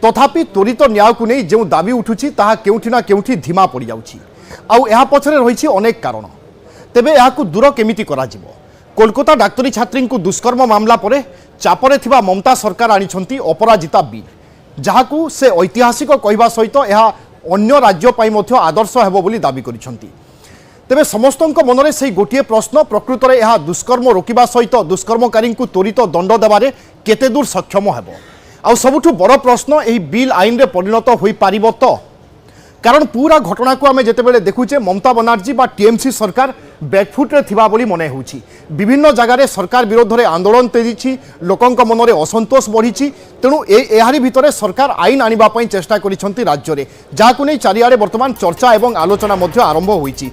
तथापि त्वरित न्याय को नहीं जो दाबी उठुची ताहा केउठी ना केउठी धीमा पड़ जाउची आउ एहा पछरे रहिछि अनेक कारण। तेबे एहाकु दूर केमिति करा जिवो? कोलकाता डाक्तरी छात्री को दुष्कर्म मामला परे चापरे थिबा ममता सरकार आनिछंती अपराजिता बिल, जहाकु से ऐतिहासिक कहवा सहित एहा अन्य राज्य पई मध्य आदर्श हेबो बोली दाबी करिछंती। तेबे समस्तक मनरे से गोटे प्रश्न, प्रकृत में यह दुष्कर्म रोकवा सहित दुष्कर्मकारी को त्वरित दंड देवारे केते दूर सक्षम हेबो? आउ सबुठु बड़ प्रश्न, यही बिल आईन रे परिणत हो पारिबो तो? कारण पूरा घटना को आमे जेतेबेले देखुचे ममता बनर्जी बा टीएमसी सरकार बैकफुट रे थिबा बोली मने होउची। विभिन्न जगार सरकार विरोध में आंदोलन तेजिछि, लोकंक मनरे असंतोष बढ़िछि। तेणु एहारी भितरे सरकार आईन आनिबा पई चेष्टा करिसंती राज्य रे, जाहाकु नै चारिआडे वर्तमान चर्चा एवं आलोचना मध्य आरंभ होइछि।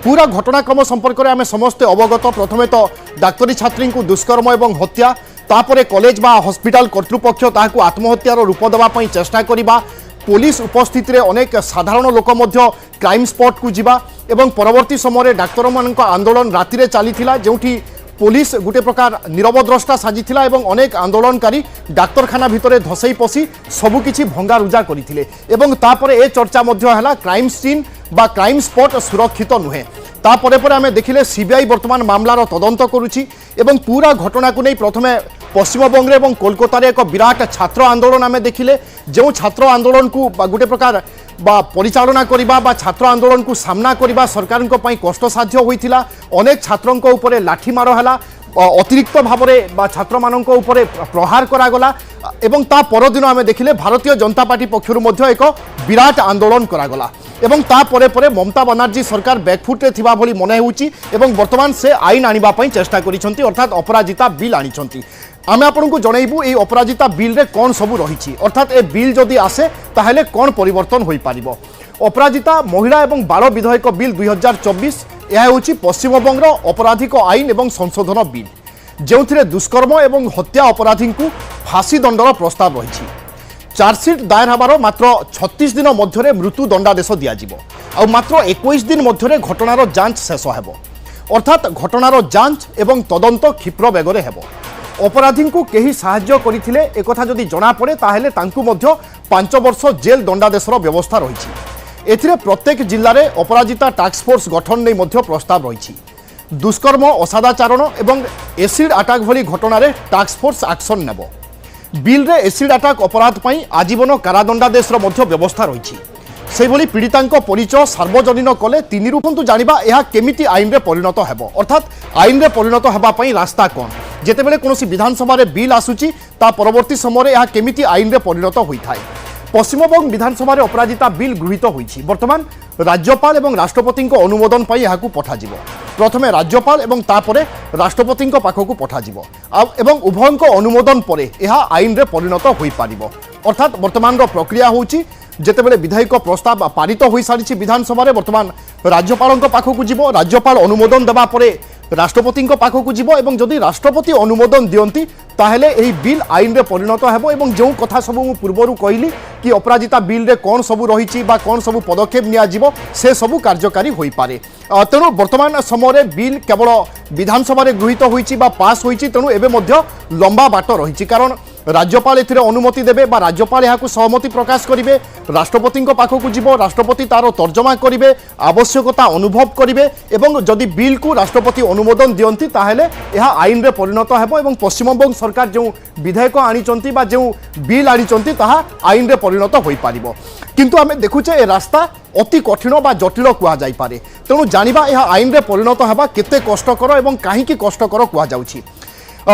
पूरा घटनाक्रम संपर्क में आमे समस्ते अवगत। प्रथमे तो डाक्तरी छात्री को दुष्कर्म एवं हत्या, तापरे कॉलेज बा हॉस्पिटल कर्तृपक्ष ताहाकु आत्महत्यार रूप देवा पई चेष्टा करिबा, पुलिस उपस्थिति रे अनेक साधारण लोक मध्य क्राइम स्पॉट को जिबा एवं परवर्ती समय डाक्तर मान आंदोलन राति रे चलीथिला, जोठी पुलिस गोटे प्रकार नीरवद्रष्टा साजिथिला एवं अनेक आंदोलनकारी डाक्तरखाना भितरे धसई पसी सबुकिछि भंगारुजा करथिले। एवं तापरे ए चर्चा मध्य हला क्राइम सीन बा क्राइम स्पॉट सुरक्षित नुहे। तापरे परे आमे देखिले सीबीआई वर्तमान मामलार तदंत करुछि एवं पूरा घटना को नहीं प्रथमे पश्चिमबंग और कोलकाता एक विराट छात्र आंदोलन आमे देखिले, जो छात्र आंदोलन को गोटे प्रकार बा परिचालना करिबा बा छात्र आंदोलन को सामना करिबा सरकार को पई कष्टसाध्य होइथिला। अनेक छात्रों को ऊपर लाठी मार हला, अतिरिक्त भाव में छात्र मानक ऊपर प्रहार करागला एवं ता परदिन आमे देखिले भारतीय जनता पार्टी पक्षरु मध्य एक विराट आंदोलन करागला एवं ता परे परे ममता बनर्जी सरकार बैकफुट रे थिबा भली मने होउची एवं वर्तमान से आईन आनिबा पई चेष्टा करिसंती, अर्थात अपराजिता बिल आनिसंती। आमे आपनकु जणाइबु ए अपराजिता बिल रे कोन सबु रहिछि, अर्थात ए बिल जदि आसे ताहेले कोन परिवर्तन होई पारिबो। अपराजिता महिला एवं बाल विधेयक बिल 2024 यह होछि पश्चिमबंग अपराधिक आईन एवं संशोधन बिल, जो दुष्कर्म एवं हत्या अपराधी को फांसी दंडर प्रस्ताव रही। चार्जसीट दायर हबार मात्र 36 दिन मध्य मृत्यु दंडादेश दिज्व आ मात्र 21 दिन मध्य घटनार जांच शेष हेब, अर्थात घटनार जांच एवं तदंत क्षिप्र बेगरे हेब। अपराधी को कहीं साहाय्य करथिले एकथा जदि जना पड़े ताहेले तांकु मध्य 5 वर्ष जेल दंडादेशर व्यवस्था रही। एथिरे प्रत्येक जिल्ला रे अपराजिता टास्क फोर्स गठन नहीं मध्य प्रस्ताव रही। दुष्कर्म, असादाचरण एवं एसिड अटैक भली घटना रे टास्क फोर्स एक्शन नेब। बिल रे एसिड अटैक अपराध पई आजीवन कारादंडादेशर मध्य व्यवस्था रही। से भली पीड़ितांको परिचय सार्वजनीन कले 3 रूपंतु जानिबा एहा केमिति आईन रे परिणत हेबो, अर्थात आईन रे परिणत हेबा पई रास्ता कोन। जेतेबेले कोनोसी विधानसभा रे बिल आसुची ता परवर्ती समय एहा केमिति आईन रे परिणत होइथाय। पश्चिमबंग विधानसभा रे अपराजिता बिल गृहीत होइछि। वर्तमान राज्यपाल एवं राष्ट्रपति अनुमोदन पाई यहाकू पठाजिवो। प्रथमे राज्यपाल एवं तापरे राष्ट्रपति पाखकू पठाजिवो एवं उभयंक अनुमोदन परे यह आईन रे परिणत होई पारिबो। अर्थात वर्तमान रो प्रक्रिया होउछि जेतेबेले विधायक प्रस्ताव पारित होई सारिछि विधानसभा रे, वर्तमान राज्यपाल पाखकू जिवो। राज्यपाल अनुमोदन देबा परे राष्ट्रपति पाखकू जिवो एवं जदि राष्ट्रपति अनुमोदन दियंती ताहेले एही बिल आईन रे परिणत हेबो। एवं जो कथा सब मु पूर्वरु कहली कि अपराजिता बिल रे कोन सबु रहिछि बा कोन सबु पदक्षेप निया जिवो से सबु कार्यकारी होई पारे। तेणु वर्तमान समय बिल केवल विधानसभा रे गृहीत होइछि बा पास होइछि, तेणु एबे मध्य लंबा बाट रहिछि। कारण राज्यपाल एथिरे अनुमति देबे बा राज्यपाल यहाकू सहमति प्रकाश करिवे, राष्ट्रपति पाखकू जिवो, राष्ट्रपति तार तर्जमा करिवे, आवश्यकता अनुभव करिवे एवं जदि बिल को राष्ट्रपति अनुमोदन दियंती ताहेले यह आईन रे परिणत हेबो एवं पश्चिमबंग सरकार जो विधेयक आनिचंती बा जो बिल आनिचंती ताहा आईन रे परिणत होई पारिबो। किंतु आमे देखुचे ए रास्ता अति कठिन बा जटिल कुआ जाई पारे। तेणु जानिबा यह आईन रे परिणत हेबा केते कष्टकर एवं काहीकि कष्टकर कुआ जाउछि।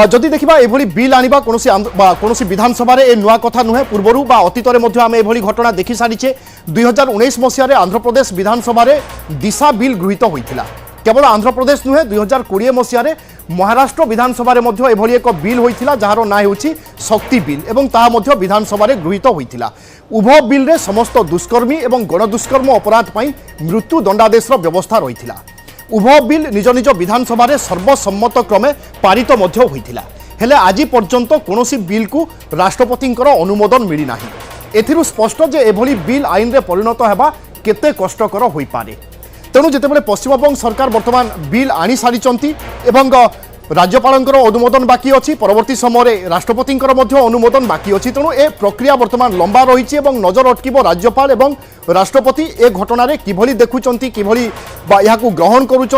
जदि देखा एभली बिल आनिबा कोनोसी विधानसभा रे ए नुआ कथा नुहे। पूर्वरु बा अतीत रे मध्य आमे एभली घटना देखि सारिछे। 2019 मसिया रे आंध्र प्रदेश विधानसभा रे दिशा बिल गृहीत होइथिला। केवल आंध्र प्रदेश नुहे, 2020 मसिया रे महाराष्ट्र विधानसभा रे मध्य एभली एक बिल होइथिला जार ना हेउछि शक्ति बिल एवं ताहा मध्य विधानसभा रे गृहीत होइथिला। उभय बिल रे समस्त दुष्कर्मी एवं गणदुष्कर्म अपराध पई मृत्यु दंडादेशर व्यवस्था रहिथिला। उभय बिल निज निज विधानसभा रे सर्वसम्मत क्रमे पारित मध्य होइथिला। हेले आज पर्यंत कोनोसी बिल को राष्ट्रपति अनुमोदन मिली नाही। एथिरु स्पष्ट जे एभली बिल आईन रे परिणत हेबा केते कष्टकर होई पारे। तेणु जेतेबेले पश्चिमबंग सरकार वर्तमान बिल आनी सारिचंती एवं राज्यपालंकर अनुमोदन बाकी अच्छी परवर्ती समय राष्ट्रपतिंकर मध्य अनुमोदन बाकी अच्छी तेणु ए प्रक्रिया बर्तमान लंबा रही है नजर अटकिब राज्यपाल एवं राष्ट्रपति ए घटना किभली देखुंट किभली या ग्रहण करुँच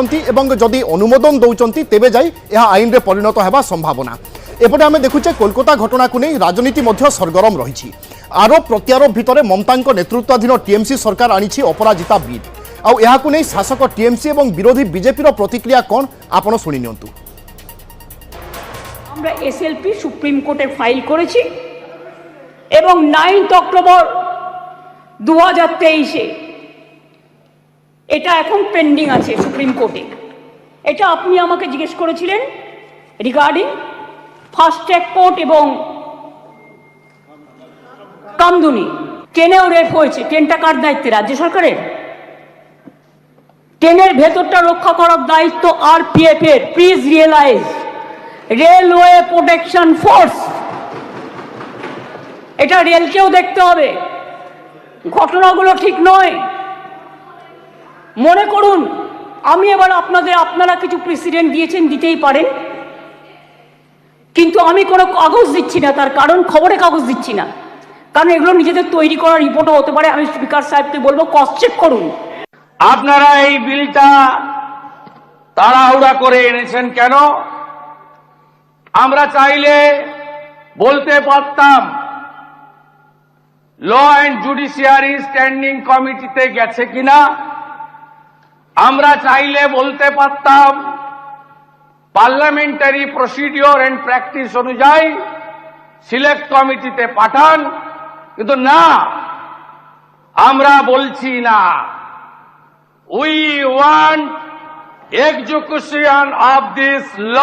जदि अनुमोदन दौरान तेबे जाई यह आईन में परिणत होगा संभावना। एपटे आम देखुचे कोलकाता घटना को नहीं राजनीति मध्य सरगरम रही आरोप प्रत्यारोप भितर ममता नेतृत्वाधीन टीएमसी सरकार आनी अपराजिता बिल आउ नहीं शासक टीएमसी और विरोधी बीजेपी प्रतिक्रिया कौन आपण शुणी नियंतु। আমরা এসএলপি সুপ্রিম কোর্টে ফাইল করেছি এবং 9 অক্টোবর 2023 এটা এখন পেন্ডিং আছে সুপ্রিম কোর্টে। এটা আপনি আমাকে জিজ্ঞেস করেছিলেন রিগার্ডিং ফাস্ট ট্র্যাক কোর্ট এবং কামদুনি ট্রেনেও রেপ হয়েছে। ট্রেনটা কার দায়িত্বে? রাজ্য সরকারের। ট্রেনের ভেতরটা রক্ষা করার দায়িত্ব আরপিএফ এর। Please realise railway protection force, এটা রেলকেও দেখতে হবে। ঘটনাগুলো ঠিক নয়। মনে করুন আমি এবার আপনারা কিছু প্রেসিডেন্ট দিয়েছেন, দিতেই পারেন, কিন্তু আমি কোনো কাগজ দিচ্ছি না। তার কারণ খবরে কাগজ দিচ্ছি না, কারণ এগুলো নিজেদের তৈরি করা রিপোর্টও হতে পারে। আমি স্পিকার সাহেবকে বলবো ক্রস চেক করুন। আপনারা এই বিলটা তাড়াহুড়া করে এনেছেন কেন? আমরা চাইলে বলতে পারতাম ল অ্যান্ড জুডিশিয়ারি স্ট্যান্ডিং কমিটিতে গেছে কিনা। আমরা চাইলে বলতে পারতাম পার্লামেন্টারি প্রসিডিওর অ্যান্ড প্র্যাকটিস অনুযায়ী সিলেক্ট কমিটিতে পাঠান, কিন্তু না, আমরা বলছি না। We want execution of this law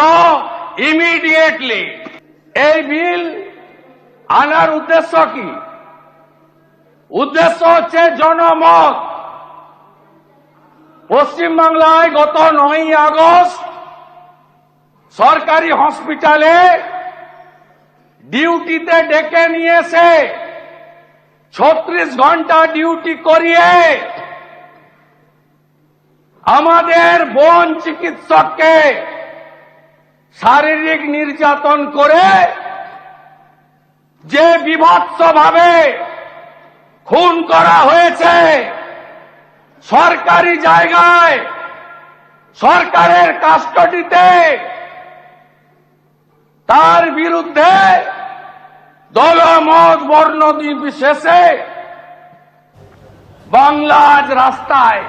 immediately. এই বিল আনার উদ্দেশ্য কি? উদ্দেশ্য হচ্ছে জনমত। পশ্চিমবাংলায় গত 9 আগস্ট সরকারি হসপিটালে ডিউটিতে ডেকে নিয়েছে 36 ঘন্টা ডিউটি করিয়ে আমাদের বোন চিকিৎসককে শারীরিক নির্যাতন করে যে বিভৎসভাবে খুন করা হয়েছে সরকারি জায়গায় সরকারের কাস্টডিতে, তার বিরুদ্ধে দলমত বর্ণ নির্বিশেষে বাংলা আজ রাস্তায়।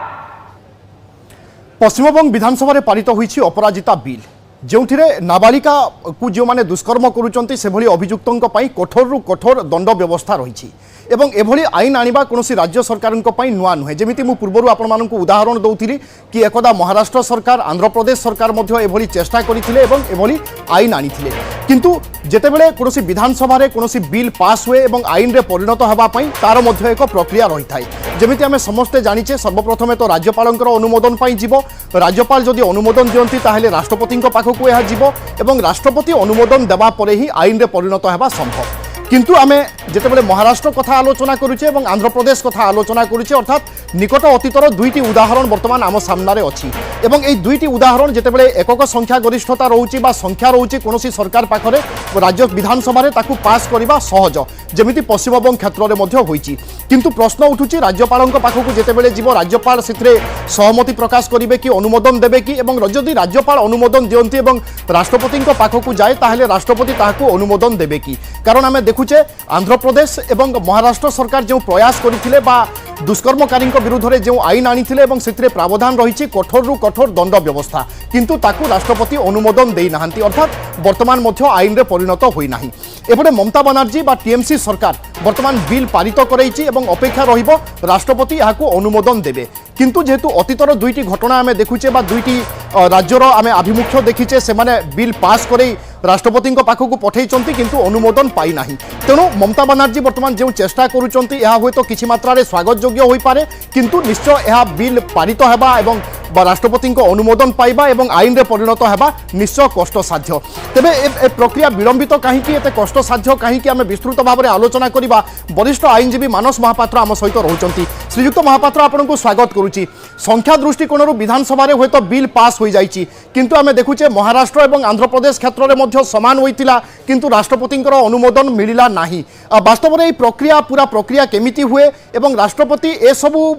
पश्चिमबंग विधानसभा पारित होईछि अपराजिता बिल जो नाबालिका को जो माने दुष्कर्म करुचंती सेभली अभियुक्तों पई कठोर रु कठोर दंड व्यवस्था रही एवं एभली आईन आनिबा कोनोसी राज्य सरकारन पई नुआ नुहे। जेमिति मु पूर्वरु आपण मानकु उदाहरण दउथिली कि एकदा महाराष्ट्र सरकार आंध्र प्रदेश सरकार मध्य एभली चेष्टा करिथिले एवं एभली आईन आनिथिले, किंतु जेतेबेले कोनोसी विधानसभा रे कोनोसी बिल पास हुए एवं आईन रे परिणत हेबा पई तार मध्य एक प्रक्रिया रही थाए। जेमिति आमे समस्ते जानिचे सर्वप्रथमे तो राज्यपालंकर अनुमोदन पई जिवो, राज्यपाल जदि अनुमोदन दियंती ताहेले राष्ट्रपतिंक पाखकु एहा जिवो एवं राष्ट्रपति अनुमोदन देबा परे ही आईन रे परिणत हेबा संभव। किंतु आमे जेतेबेले महाराष्ट्र कथा आलोचना करुचे एवं आंध्र प्रदेश कथा आलोचना करुचे अर्थात निकट अतीतर दुईटी उदाहरण वर्तमान आम सामने अच्छी एवं ए दुईटी उदाहरण जेतेबेले एकक संख्या गरिष्ठता रोचे बा संख्या रोचे कोनोसी सरकार पाखरे राज्य विधानसभा रे ताकू पास करबा सहज, जेमिति पश्चिमबंग क्षेत्र में मध्य होईची। किंतु प्रश्न उठुची राज्यपालंक पाखकु जेतेबेले जीव राज्यपाल सेथिरे सहमति प्रकाश करिवे कि अनुमोदन देबे कि एवं जदि राज्यपाल अनुमोदन दियंती एवं राष्ट्रपतिंक पाखकु जाए ताहेले राष्ट्रपति ताहाकु अनुमोदन देबे कि। कारण आमे देखुचे आंध्र प्रदेश एवं महाराष्ट्र सरकार जो प्रयास करथिले बा दुष्कर्मकारी विरुद्ध में जो आईन आनीथिले एवं सेथिरे प्रावधान रही कठोर रु कठोर दंड व्यवस्था, किंतु ताकू राष्ट्रपति अनुमोदन देई नाहांती अर्थात वर्तमान मध्य आईन रे परिणत होई नाही। एपटे ममता बनर्जी बा टीएमसी सरकार वर्तमान बिल पारित करैछि एवं अपेक्षा रहिबो राष्ट्रपति याकू अनुमोदन देबे। किंतु जेहेतु अतीतर दुईटी घटना आमे देखुचे बा दुईटी राज्यर आमे आभिमुख्य देखिचे सेमाने बिल पास करै राष्ट्रपति पाखक पठेइचंती किंतु अनुमोदन पाई नाही। तेणु ममता बनर्जी वर्तमान जो चेष्टा करुचंती यह हुए तो किछि मात्रा रे स्वागत योग्य होई पारे, किंतु निश्चय यह बिल पारित हेबा एवं बा राष्ट्रपति अनुमोदन पाइबा एवं आईन रे परिणत हेबा निश्चय कष्टसाध्य। तेबे ए प्रक्रिया विलंबित कहीं एत कष्टसाध्य कहीं आम विस्तृत भाव में आलोचना करवा वरिष्ठ आईनजीवी मानस महापात्र आम सहित रोचंती। श्रीयुक्त महापात्र आपको स्वागत करुच्ची। संख्या दृष्टिकोण विधानसभा हूँ तो बिल पास हो जाइए किंतु आम देखुचे महाराष्ट्र और आंध्र प्रदेश क्षेत्र में समान होता किंतु राष्ट्रपति अनुमोदन मिलला नहीं। वास्तव में प्रक्रिया पूरा प्रक्रिया केमिति हुए एवं राष्ट्रपति ए सबू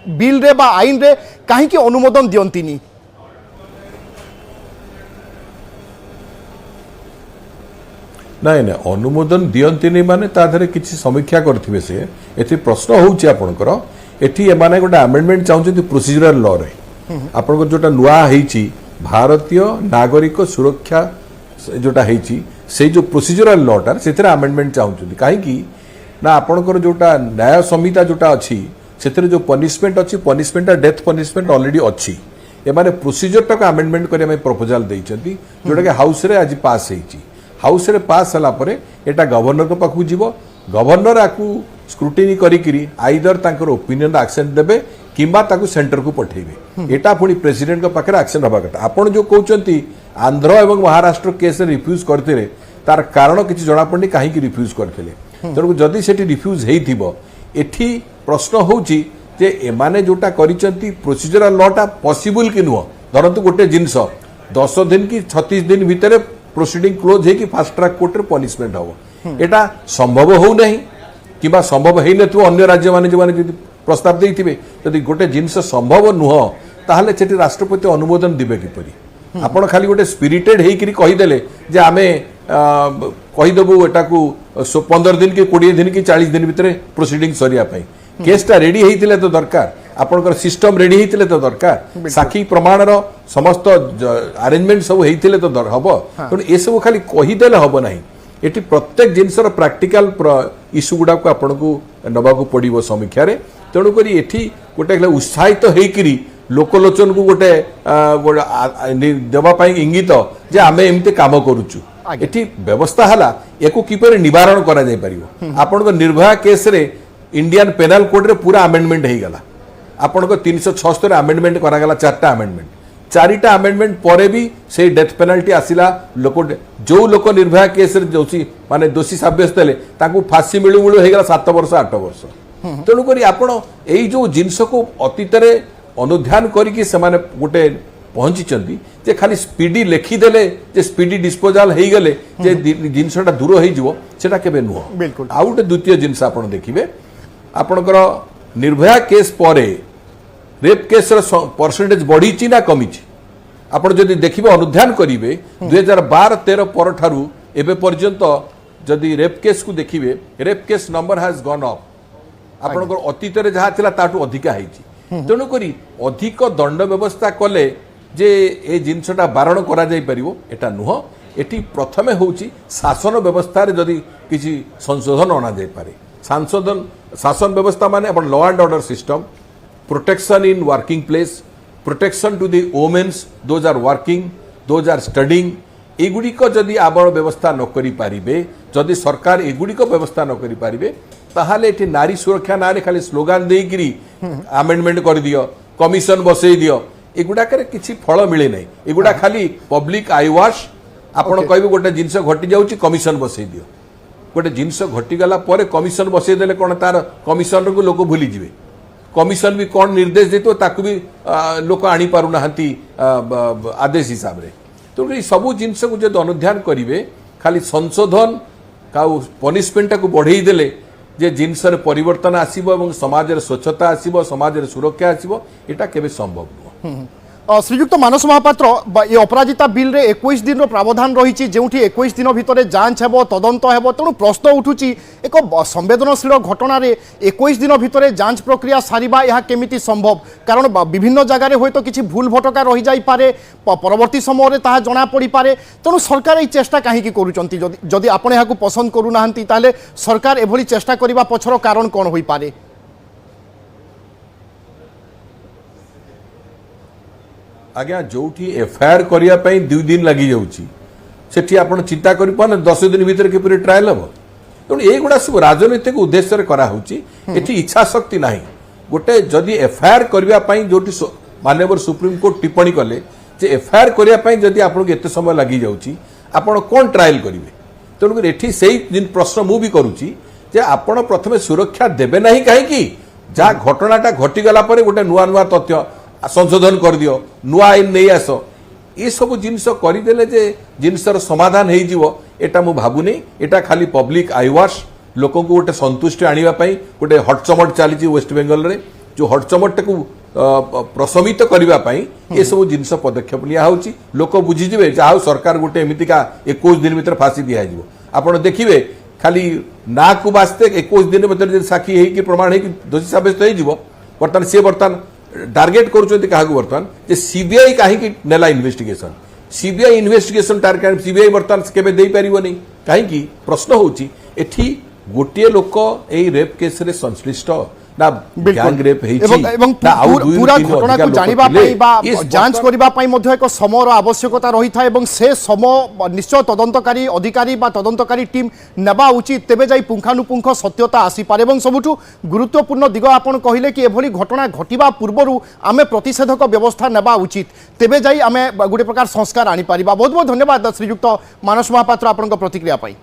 बिल रे बा आईन रे कहीं अनुमोदन दियंतिनी? नाई ना अनुमोदन दियंतिनी माने ता धरे किछि समीक्षा करथिबे से एथि प्रश्न होउछि आपनकर एथि एमाने गोटा अमेंडमेंट चाहुछथि प्रोसीजरल लॉ रे आपनकर जोटा नुआ हेछि भारतीय नागरिक सुरक्षा जोटा हेछि से जो प्रोसीजरल लॉ टार सेथरे अमेंडमेंट चाहुछथि काहे कि ना आपनकर जोटा न्याय संहिता जोटा अछि सेथरे जो पनिशमेंट अछि पनिशमेंट डेथ पनिशमेंट ऑलरेडी अछि एमाने प्रोसीजर तक अमेंडमेंट करिया में प्रपोजल दैछथि जोटा के हाउस रे आज पास हेछि। हाउस रे पास होला परे एटा गवर्नर को पाखु जीवो गवर्नर आकु स्क्रूटिनी करिकिरी आइदर तांकर ओपिनियन एक्शन देबे किंबा ताकु सेंटर को पठेबे एटा पुनी प्रेसिडेंट को पाखरे एक्शन हबा कथा। आपण जो कहउचंती आंध्र एवं महाराष्ट्र केस रिफ्यूज करथिले तार कारण किछि जणा पड़नी काहे कि रिफ्यूज करथिले तणु जदी सेठी रिफ्यूज हेइथिबो एठी प्रश्न होउची जे एमाने जोटा करिचंती प्रोसीजरल लॉ टा पॉसिबल कि नुह धरंतु गोटे जिंस 10 दिन की 36 दिन भितरे प्रोसीडिंग क्लोज है कि फास्ट ट्रैक कोर्ट रे पनिशमेंट हो एटा संभव हो नहीं किबा संभव हेइ नथु अन्य राज्य माने जो माने जदि प्रस्ताव देइथिबे जदि गोटे जिंस संभव नुह ताहले सेठी राष्ट्रपति अनुमोदन दिबे किपरि आपण खाली गोटे स्पिरिटेड हेइ करी कहि देले जे आमे कहि देबु एटा को 15 दिन की 20 दिन की 40 दिन भितरे प्रोसीडिंग सरिया पई केसटा रेडी हेइतिले तो दरकार आपनकर सिस्टम रेडी हेइतिले तो दरकार साखी प्रमाणर समस्त अरेंजमेंट सब हेइतिले तो हबो पण ए सब खाली कहि देले हबो नाही एटी प्रत्येक जिनसर प्रैक्टिकल इश्यू गुडा को आपनको नबा को पड़िबो समीक्षा रे तेणु करी एठी गोटे उत्साहित हेइकरी लोकलोचन को गोटे देवा पाई इंगित जे आमे एमते काम करूचु एठी व्यवस्था हला एको किपर निवारण करा जाय परिबो आपनको निर्भया केस रे इंडियन पेनल कोड रे पूरा अमेंडमेंट हेइ गला आपनको 376 अमेंडमेंट करा गला चारटा अमेंडमेंट चारिटा अमेंडमेंट परे भी से डेथ पेनल्टी आसिला लोक जो लोक निर्भया केस रे जोसी माने दोषी साब्यस्त हेले ताकू फांसी मिलु मिलु हे गला 7 वर्ष 8 वर्ष तेणु करी आपण एई जो जिंस को अतीतरे अनुध्यान करिकि से माने गोटे पहुंची चंदी जे खाली स्पीडी लेखि देले जे स्पीडी डिस्पोजल हेइ गले जे जिंसटा दूर हेइ जिवो सेटा केबे नुह बिल्कुल आ गोटे द्वितीय जिंस आपण देखिबे आपणकर निर्भया केस परे रेप केस परसेंटेज बढ़ी ना कमी आप देखिए अनुध्यान करेंगे 2012-13 पर ठारू एबे पर्यंत जदि रेप केस को देखिए rape case number has gone up आपनकर अतीत रे जहा थिला ताटू अधिका हेची तेणु करी अधिक दंड व्यवस्था कले जे ए जिनसटा बारण करा जाय परिवो एटा नुह एटी प्रथमे होची शासन व्यवस्था रे जदि किछि संशोधन अना जाय पारे संशोधन शासन व्यवस्था माने अपन law and order system protection in working place protection to the women's those are working those are studying एगुड़िक जदि आपण व्यवस्था न करि पारिबे जदि सरकार एगुड़िक व्यवस्था न करि पारिबे ताहाले एठी नारी सुरक्षा नारे खाली स्लोगान देइगिरी अमेंडमेंट कर दियो कमिशन बसई दियो एगुड़ाकर किछि फल मिले नै एगुड़ा खाली पब्लिक आई वाश आपण कहबे गोटे जिंस घटी जाउची कमिशन बसई दियो गोटे जिनस घटीगला पर कमिशन बसईदेले कौन तार कमिशन को लोक भूली जीवे कमिशन भी कौन निर्देश देतो ताकू भी लोक आनी पारु नाहंती आदेश हिसाब रे तो ये सबू जिनस को जब अनुध्यान करेंगे खाली संशोधन का पनिशमेंट को बढ़ई देले जे जिनस परिवर्तन आसीबो एवं समाज रे स्वच्छता आसीबो समाज रे सुरक्षा आसीबो एटा केबे संभव नुह। श्रीयुक्त मानस महापात्र ये अपराजिता बिल रे 21 दिन प्रावधान रही जो 21 दिन भितर जांच हेबो तदंत हेबो तेणु प्रश्न उठुची एक संवेदनशील घटना रे 21 दिन भितर जांच प्रक्रिया सारिबा यह केमिति संभव कारण विभिन्न जगार हो तो किसी भूल भटका रही जाई पारे परवर्ती समय रे ताहा जना पड़ी पारे तेणु सरकार ये चेष्टा कहीं करूचंती जदि आपण यहाकू पसंद करू नाहंती ताले सरकार एभली चेष्टा करिबा पछर कारण कोन होई पारे? आज्ञा जो एफआईआर करने 2 दिन लगी जाऊँगी आप चिंता कर 10 दिन भितर किपर ट्रायल हम तेणु युवा सब राजनैतिक उद्देश्य कराऊँगी इच्छा शक्ति ना गोटे जदि एफआईआर करने जो माननीय सुप्रीम कोर्ट टिप्पणी कले जे एफआईआर करने जदि आपको एत समय लगी जाऊँगी आपण कौन ट्रायल करेंगे तेणुक एठी से प्रश्न मु भी करुच्ची जे आपण प्रथमे सुरक्षा देवे ना कहीं जहाँ घटनाटा घटीगला गोटे नुआ नुआ तथ्य संशोधन कर दियो नुआ आईन नहीं आस ये सब जिनस करदेले जे जिनसर समाधान होटा मु भावुनी एटा खाली पब्लिक आईवाश लोक को गोटे संतुष्टि आने गोटे हटचमट चली वेस्ट बेंगल रे जो हटचमट को प्रशमित करने ये सब जिनस पदक्षेप लिया लोक बुझीजे जहाँ सरकार गोटे एमतीका 21 दिन भर फांसी दिज्व आप देखिए खाली ना को बास्ते 21 दिन भर साक्षी है प्रमाण है दोषी सब्यस्त बर्तमान सी बर्तमान टार्गेट कर सीबीआई कहीं नेला investigation CBI investigation target CBI बर्तमान केबे दे पारिबोनी कहीं प्रश्न होची एठी गोटे लोक ए रेप केस रे संश्लिष्ट ना गैंग रेप पूरा घटना को जानिबा पई बा जांच करिबा पई मध्ये एक समयर आवश्यकता रही था एवं से समय निश्चय तदंतकारी अधिकारी बा तदंतकारी टीम नेबा उचित तेबे जाई पुंखानुपुंख सत्यता आसी पारे एवं सबुठु गुरुत्वपूर्ण दिग आपण कहिले कि एभली घटना घटिबा पूर्वरु आमे प्रतिषेधक व्यवस्था नेबा उचित तेबे जाई आमे गोटे प्रकार संस्कार आनी पारिबा। बहुत बहुत धन्यवाद श्रीयुक्त मानस महापात्र आपनक प्रतिक्रिया पाई।